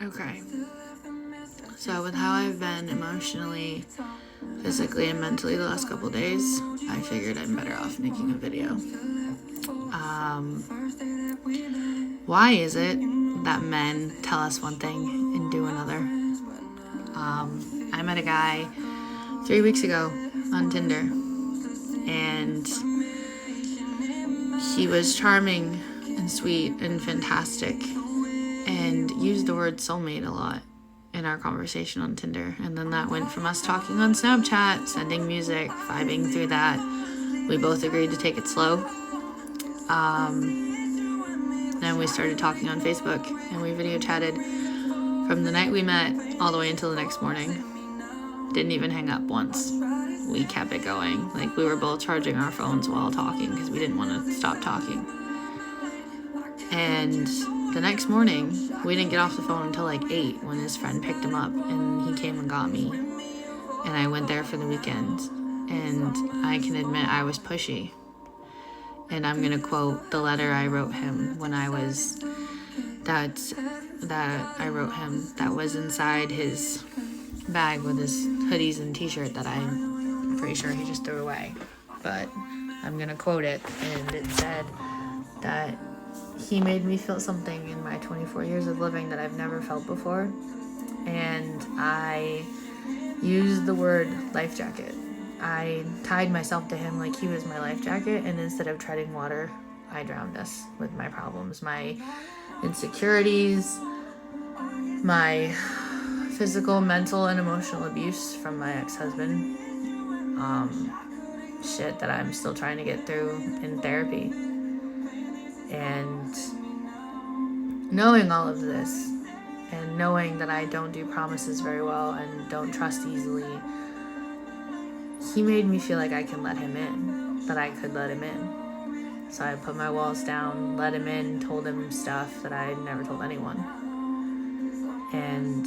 Okay. So with how I've been emotionally, physically, and mentally the last couple days, I figured I'm better off making a video. Why is it that men tell us one thing and do another? I met a guy 3 weeks ago on Tinder, and he was charming and sweet and fantastic and used the word soulmate a lot in our conversation on Tinder. And then that went from us talking on Snapchat, sending music, vibing through that. We both agreed to take it slow. Then we started talking on Facebook, and we video chatted from the night we met all the way until the next morning. Didn't even hang up once. We kept it going. Like, we were both charging our phones while talking because we didn't want to stop talking. And the next morning, we didn't get off the phone until like 8 when his friend picked him up, and he came and got me. And I went there for the weekend. And I can admit I was pushy. And I'm going to quote the letter I wrote him when I was... that I wrote him that was inside his bag with his hoodies and t-shirt that I'm pretty sure he just threw away. But I'm going to quote it. And it said that he made me feel something in my 24 years of living that I've never felt before. And I used the word life jacket. I tied myself to him like he was my life jacket, and instead of treading water, I drowned us with my problems, my insecurities, my physical, mental, and emotional abuse from my ex-husband. Shit that I'm still trying to get through in therapy. And knowing all of this, and knowing that I don't do promises very well and don't trust easily, he made me feel like I can let him in, that I could let him in. So I put my walls down, let him in, told him stuff that I never told anyone. And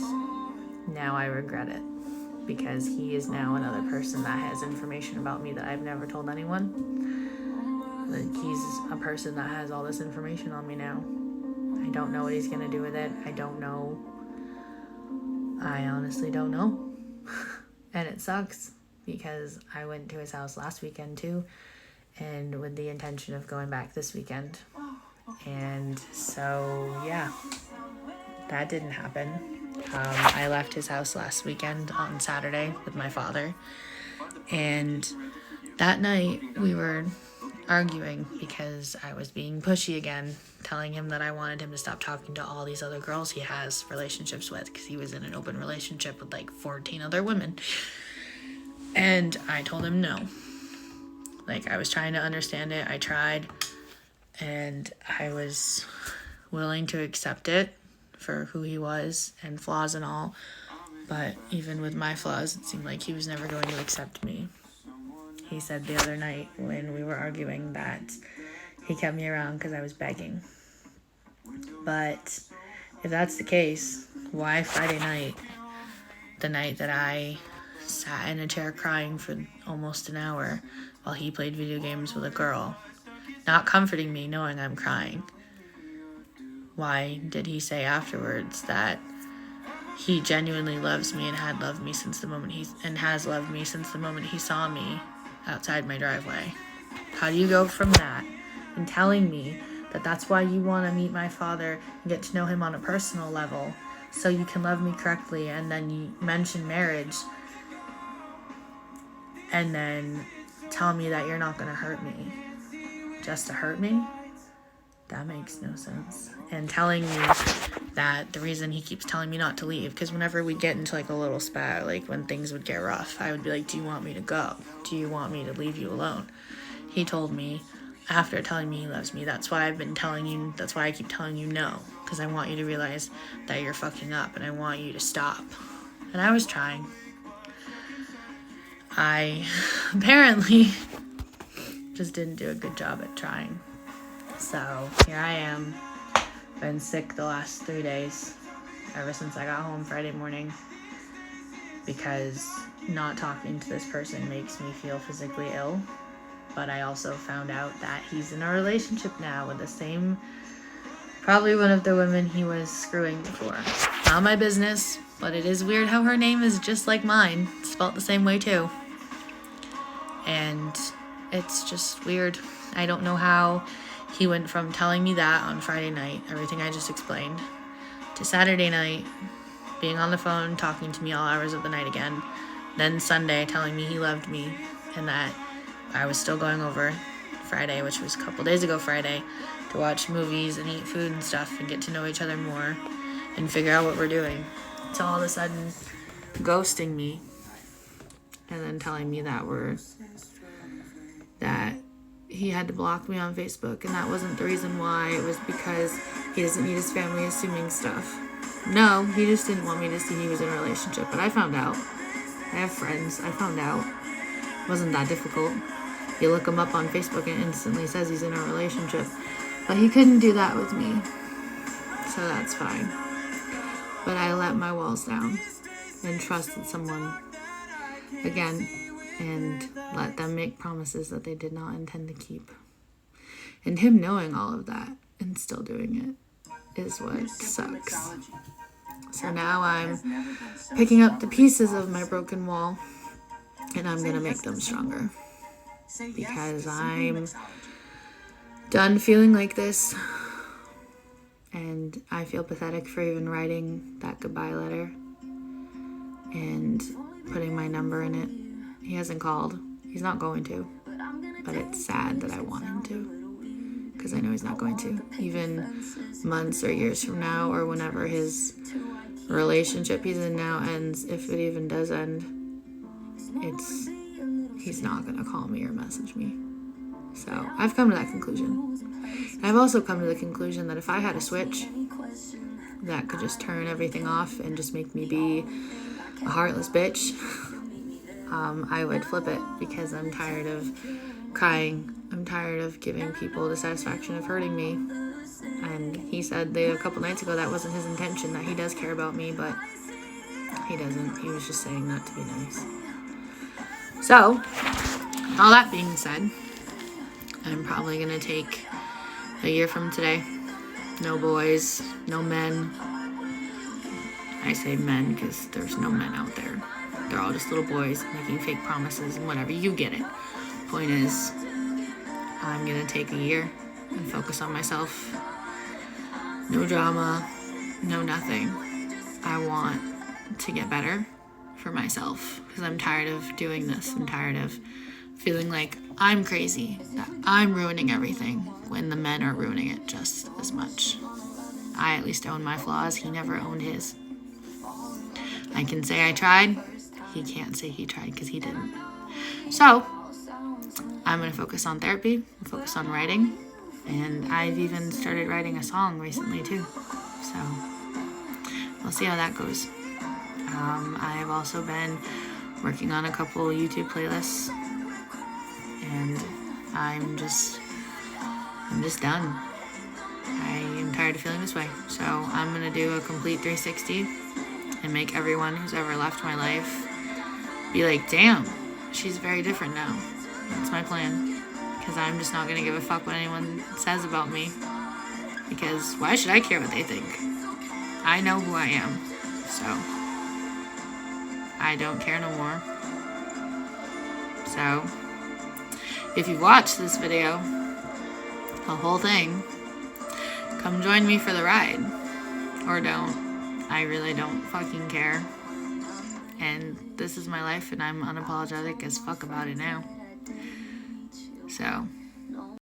now I regret it, because he is now another person that has information about me that I've never told anyone. Like, he's a person that has all this information on me now. I don't know what he's gonna do with it. I don't know. I honestly don't know. And it sucks, because I went to his house last weekend too, and with the intention of going back this weekend. And so, yeah, that didn't happen. I left his house last weekend on Saturday with my father, and that night we were arguing because I was being pushy again, telling him that I wanted him to stop talking to all these other girls he has relationships with, because he was in an open relationship with like 14 other women. And I told him no. Like, I was trying to understand it. I tried, and I was willing to accept it for who he was and flaws and all. But even with my flaws, it seemed like he was never going to accept me. He said the other night when we were arguing that he kept me around because I was begging. But if that's the case, why Friday night, the night that I sat in a chair crying for almost an hour while he played video games with a girl, not comforting me knowing I'm crying? Why did he say afterwards that he genuinely loves me and had loved me since the moment has loved me since the moment he saw me outside my driveway? How do you go from that and telling me that that's why you want to meet my father and get to know him on a personal level so you can love me correctly, and then you mention marriage and then tell me that you're not going to hurt me just to hurt me? That makes no sense. And telling me that the reason he keeps telling me not to leave, because whenever we'd get into like a little spat, like when things would get rough, I would be like, do you want me to go? Do you want me to leave you alone? He told me, after telling me he loves me, that's why I keep telling you no, because I want you to realize that you're fucking up and I want you to stop. And I was trying. I apparently just didn't do a good job at trying. So here I am. Been sick the last 3 days, ever since I got home Friday morning, because not talking to this person makes me feel physically ill. But I also found out that he's in a relationship now with the same Probably one of the women he was screwing before. Not my business, but it is weird how her name is just like mine. It's spelled the same way too. And it's just weird. I don't know how he went from telling me that on Friday night, everything I just explained, to Saturday night, being on the phone, talking to me all hours of the night again. Then Sunday, telling me he loved me and that I was still going over Friday, which was a couple days ago Friday, to watch movies and eat food and stuff and get to know each other more and figure out what we're doing. So all of a sudden, ghosting me and then telling me that he had to block me on Facebook, and that wasn't the reason why. It was because he doesn't need his family assuming stuff. No, he just didn't want me to see he was in a relationship, but I found out. I have friends. I found out. It wasn't that difficult. You look him up on Facebook and it instantly says he's in a relationship. But he couldn't do that with me. So that's fine. But I let my walls down and trusted someone again and let them make promises that they did not intend to keep. And him knowing all of that and still doing it is what sucks. So now I'm picking up the pieces of my broken wall and I'm going to make them stronger. Because I'm done feeling like this. And I feel pathetic for even writing that goodbye letter and putting my number in it. He hasn't called. He's not going to. But it's sad that I want him to. Because I know he's not going to. Even months or years from now, or whenever his relationship he's in now ends, if it even does end, he's not going to call me or message me. So I've come to that conclusion. I've also come to the conclusion that if I had a switch that could just turn everything off and just make me be a heartless bitch, I would flip it, because I'm tired of crying. I'm tired of giving people the satisfaction of hurting me. And he said a couple nights ago that wasn't his intention, that he does care about me, but he doesn't. He was just saying that to be nice. So, all that being said, I'm probably going to take a year from today. No boys, no men. I say men because there's no men out there. They're all just little boys making fake promises and whatever. You get it. Point is, I'm going to take a year and focus on myself. No drama, no nothing. I want to get better for myself because I'm tired of doing this. I'm tired of feeling like I'm crazy, that I'm ruining everything when the men are ruining it just as much. I at least own my flaws. He never owned his. I can say I tried. He can't say he tried because he didn't. So, I'm going to focus on therapy, focus on writing, and I've even started writing a song recently too. So, we'll see how that goes. I've also been working on a couple YouTube playlists, and I'm just done. I am tired of feeling this way. So I'm going to do a complete 360 and make everyone who's ever left my life be like, damn, she's very different now. That's my plan. Because I'm just not going to give a fuck what anyone says about me. Because why should I care what they think? I know who I am. So I don't care no more. So if you've watched this video, the whole thing, come join me for the ride. Or don't. I really don't fucking care. And this is my life, and I'm unapologetic as fuck about it now. So